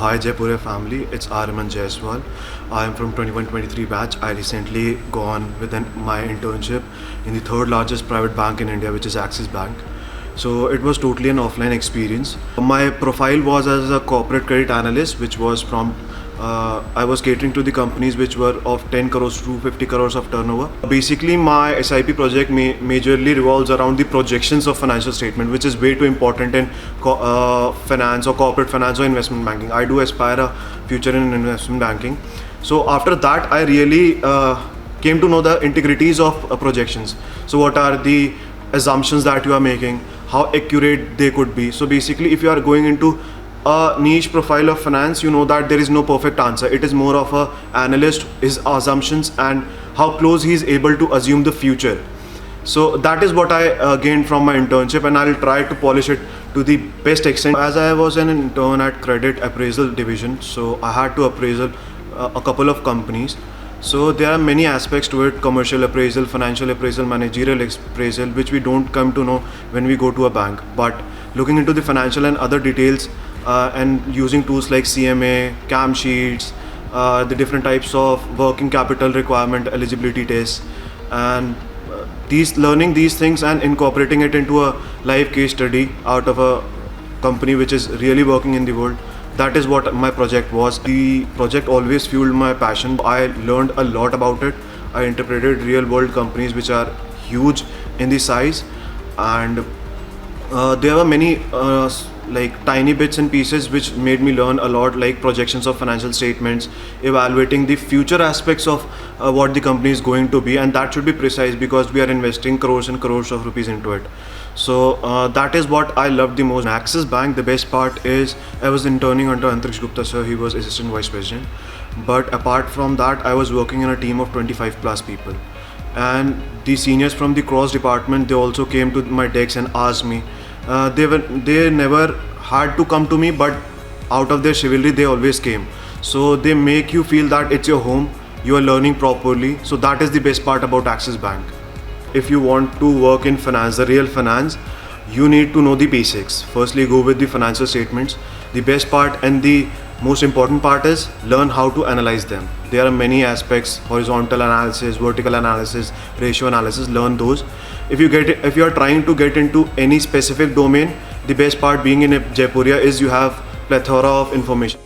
Hi Jaipuria family, it's Aryaman Jaiswal. I am from 21-23 batch. I recently gone with my internship in the third largest private bank in India, which is Axis Bank. So it was totally an offline experience. My profile was as a corporate credit analyst, which was from I was catering to the companies which were of 10 crores to 50 crores of turnover. Basically, my SIP project majorly revolves around the projections of financial statement, which is way too important in finance or corporate finance or investment banking. I do aspire a future in investment banking. So after that, I really came to know the integrities of projections. So what are the assumptions that you are making, how accurate they could be. So basically, if you are going into a niche profile of finance, you know that there is no perfect answer. It is more of a analyst, his assumptions and how close he is able to assume the future. So that is what I gained from my internship, and I'll try to polish it to the best extent. As I was an intern at credit appraisal division, so I had to appraisal a couple of companies. So there are many aspects to it: commercial appraisal, financial appraisal, managerial appraisal, which we don't come to know when we go to a bank. But looking into the financial and other details, and using tools like CMA, CAM sheets, the different types of working capital requirement, eligibility tests, and learning these things and incorporating it into a live case study out of a company which is really working in the world. That is what my project was. The project always fueled my passion. I learned a lot about it. I interpreted real world companies which are huge in the size, and there were many like tiny bits and pieces which made me learn a lot, like projections of financial statements, evaluating the future aspects of what the company is going to be, and that should be precise because we are investing crores and crores of rupees into it. So that is what I loved the most. In Axis Bank, the best part is I was interning under Antariksha Gupta sir. He was assistant vice president, but apart from that, I was working in a team of 25 plus people, and the seniors from the cross department, they also came to my decks and asked me. They never had to come to me, but out of their chivalry they always came. So they make you feel that it's your home, you are learning properly. So that is the best part about Axis Bank. If you want to work in finance, the real finance, you need to know the basics. Firstly, go with the financial statements. The best part and the most important part is learn how to analyze them. There are many aspects: horizontal analysis, vertical analysis, ratio analysis. Learn those. If you are trying to get into any specific domain, the best part being in Jaipuria is you have plethora of information.